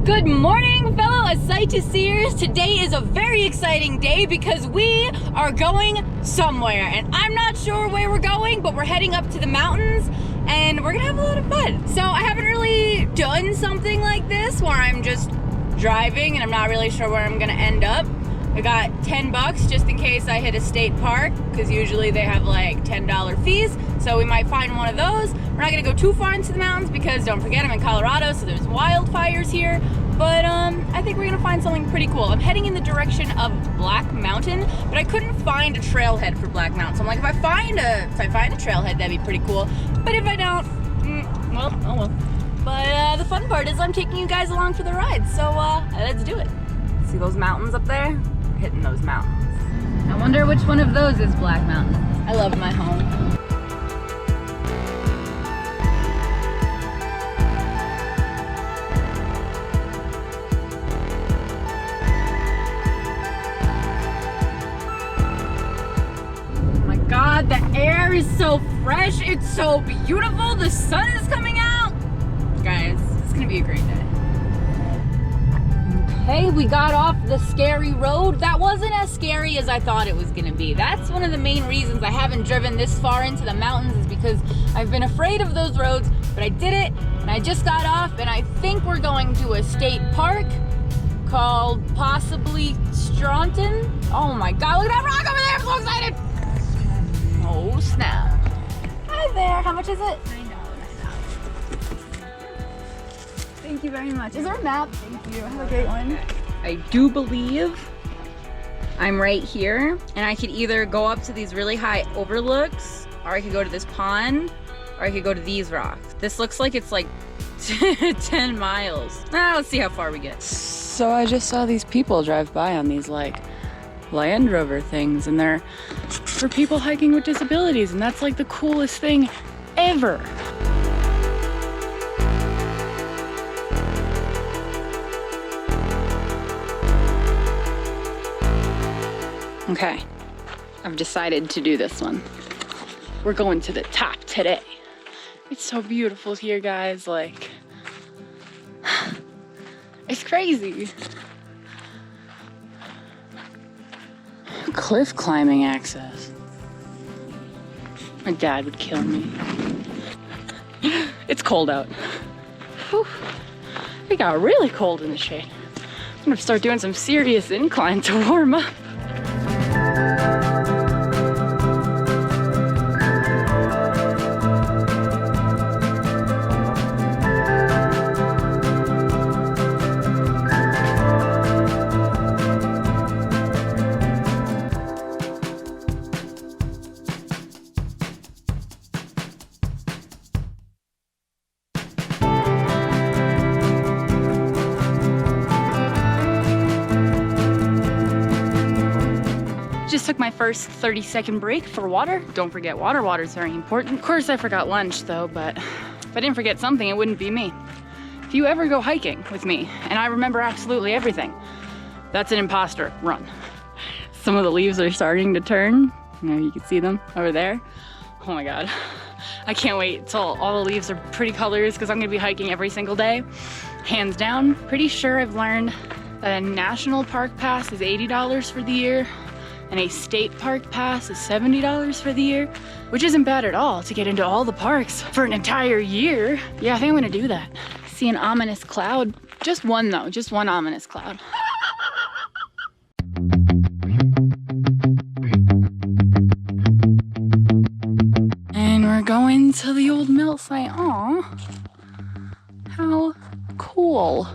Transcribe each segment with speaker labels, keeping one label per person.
Speaker 1: Good morning, fellow ASightToSee'ers. Today is a very exciting day because we are going somewhere, and I'm not sure where we're going, but we're heading up to the mountains and we're gonna have a lot of fun. So I haven't really done something like this where I'm just driving and I'm not really sure where I'm gonna end up. I got $10 just in case I hit a state park, because usually they have like $10 fees, so we might find one of those. We're not gonna go too far into the mountains because don't forget I'm in Colorado, so there's wildfires here, but I think we're gonna find something pretty cool. I'm heading in the direction of Black Mountain, but I couldn't find a trailhead for Black Mountain, so I'm like, if I find a trailhead, that'd be pretty cool, but if I don't, well, oh well. But the fun part is I'm taking you guys along for the ride, so let's do it. See those mountains up there? Hitting those mountains. I wonder which one of those is Black Mountain. I love my home. Oh my God, the air is so fresh. It's so beautiful. The sun is coming out. Guys, it's gonna be a great day. Hey, we got off the scary road. That wasn't as scary as I thought it was gonna be. That's one of the main reasons I haven't driven this far into the mountains, is because I've been afraid of those roads, but I did it, and I just got off, and I think we're going to a state park called possibly Staunton. Oh my God, look at that rock over there, I'm so excited. Oh snap. Hi there, how much is it? Thank you very much. Is there a map? Thank you. Have a great one. I do believe I'm right here, and I could either go up to these really high overlooks, or I could go to this pond, or I could go to these rocks. This looks like it's like 10 miles. Let's see how far we get. So I just saw these people drive by on these like Land Rover things, and they're for people hiking with disabilities, and that's like the coolest thing ever. Okay, I've decided to do this one. We're going to the top today. It's so beautiful here, guys. Like, it's crazy. Cliff climbing access. My dad would kill me. It's cold out. Whew. It got really cold in the shade. I'm gonna start doing some serious incline to warm up. Just took my first 30-second break for water. Don't forget water. Water is very important. Of course, I forgot lunch though, but if I didn't forget something, it wouldn't be me. If you ever go hiking with me and I remember absolutely everything, that's an imposter. Run. Some of the leaves are starting to turn. You can see them over there. Oh my God. I can't wait till all the leaves are pretty colors, because I'm gonna be hiking every single day. Hands down, pretty sure I've learned that a national park pass is $80 for the year, and a state park pass is $70 for the year, which isn't bad at all to get into all the parks for an entire year. Yeah, I think I'm gonna do that. See an ominous cloud. Just one though, just one ominous cloud. And we're going to the old mill site. Aw, how cool.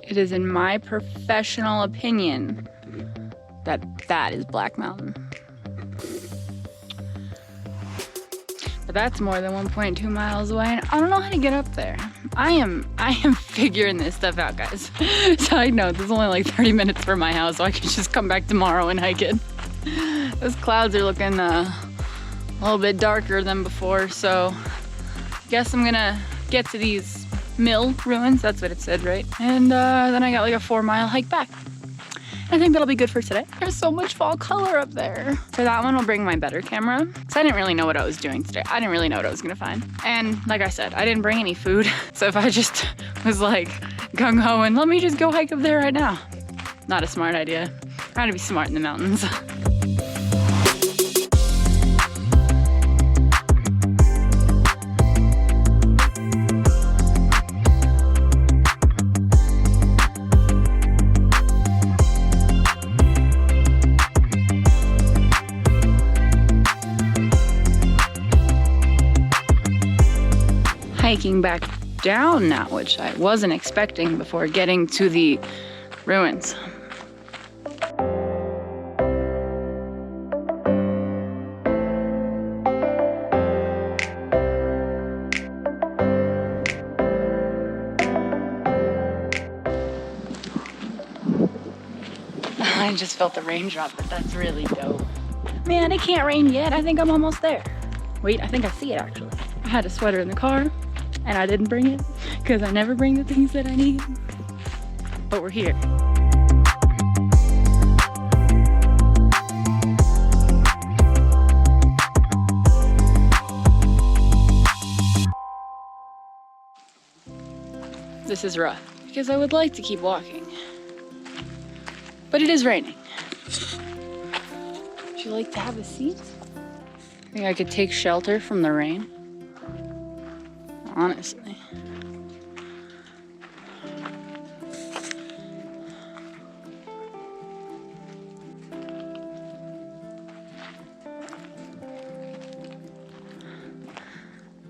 Speaker 1: It is, in my professional opinion, that is Black Mountain. But that's more than 1.2 miles away, and I don't know how to get up there. I am figuring this stuff out, guys. Side note, this is only like 30 minutes from my house, so I can just come back tomorrow and hike it. Those clouds are looking a little bit darker than before, so I guess I'm gonna get to these mill ruins, that's what it said, right? And then I got like a 4-mile hike back. I think that'll be good for today. There's so much fall color up there. For that one, I'll bring my better camera, because I didn't really know what I was doing today. I didn't really know what I was gonna find. And like I said, I didn't bring any food. So if I just was like gung-ho and let me just go hike up there right now. Not a smart idea. Trying to be smart in the mountains. Hiking back down now, which I wasn't expecting before getting to the ruins. I just felt the raindrop, but that's really dope. Man, it can't rain yet. I think I'm almost there. Wait, I think I see it actually. I had a sweater in the car and I didn't bring it because I never bring the things that I need. But we're here. This is rough because I would like to keep walking, but it is raining. Would you like to have a seat? I think I could take shelter from the rain. Honestly.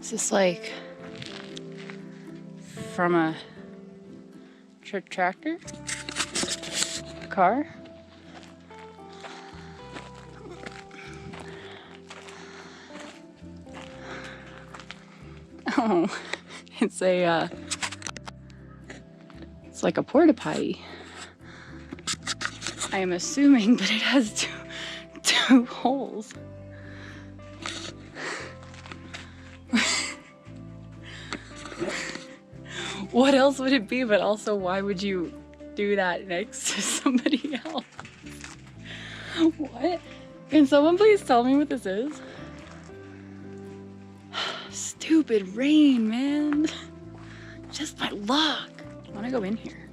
Speaker 1: Is this like from a tractor? A car? Oh, it's like a porta potty. I am assuming, but it has two holes. What else would it be? But also, why would you do that next to somebody else? What? Can someone please tell me what this is? Stupid rain, man. Just my luck. I want to go in here.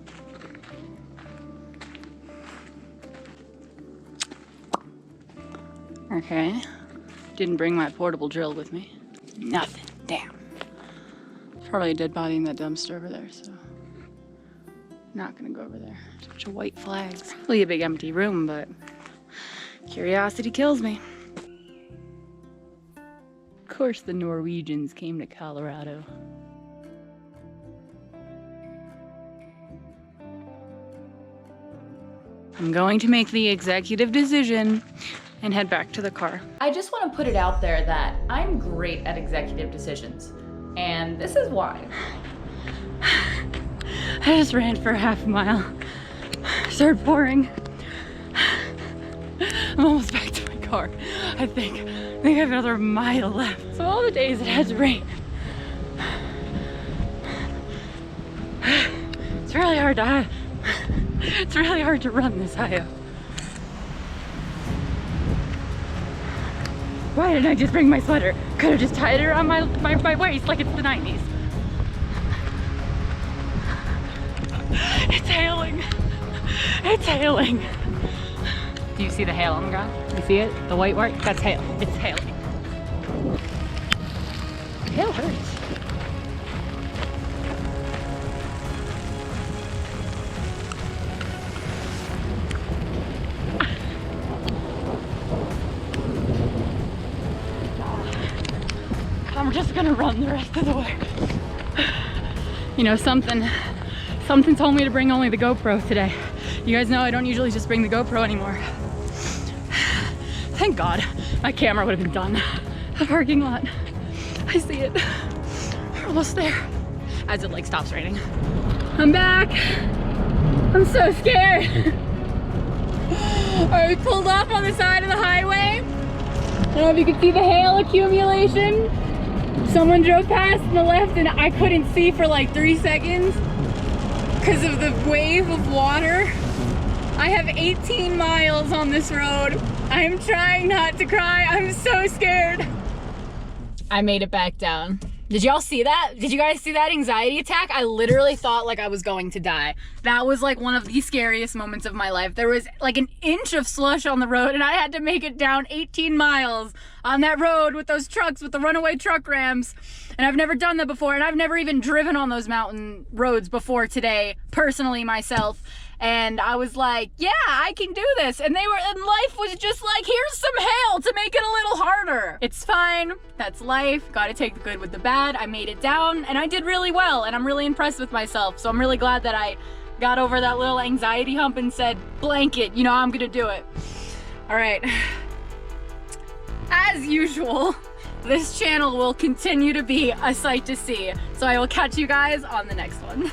Speaker 1: Okay. Didn't bring my portable drill with me. Nothing. Damn. Probably a dead body in that dumpster over there, so not gonna go over there. Bunch of white flags. Probably a big empty room, but curiosity kills me. Of course the Norwegians came to Colorado. I'm going to make the executive decision and head back to the car. I just want to put it out there that I'm great at executive decisions, and this is why. I just ran for half a mile. Started pouring. I'm almost back to my car. I think I have another mile left. So all the days it has rain. It's really hard to it's really hard to run this high up. Why didn't I just bring my sweater? Could have just tied it around my waist like it's the 90s. It's hailing. It's hailing. Do you see the hail on the ground? You see it? The white mark? That's hail. It's hailing. Hail hurts. I'm just gonna run the rest of the way. You know, something told me to bring only the GoPro today. You guys know I don't usually just bring the GoPro anymore. Thank God, my camera would have been done. The parking lot. I see it. We're almost there. As it like stops raining. I'm back. I'm so scared. Alright, we pulled off on the side of the highway. I don't know if you can see the hail accumulation. Someone drove past on the left and I couldn't see for like 3 seconds because of the wave of water. I have 18 miles on this road. I'm trying not to cry. I'm so scared. I made it back down. Did y'all see that? Did you guys see that anxiety attack? I literally thought like I was going to die. That was like one of the scariest moments of my life. There was like an inch of slush on the road and I had to make it down 18 miles on that road with those trucks, with the runaway truck rams. And I've never done that before, and I've never even driven on those mountain roads before today, personally myself. And I was like, yeah, I can do this. And life was just like, here's some hail to make it a little harder. It's fine, that's life. Gotta take the good with the bad. I made it down and I did really well, and I'm really impressed with myself. So I'm really glad that I got over that little anxiety hump and said, blanket, you know, I'm gonna do it. All right, as usual, this channel will continue to be a sight to see. So I will catch you guys on the next one.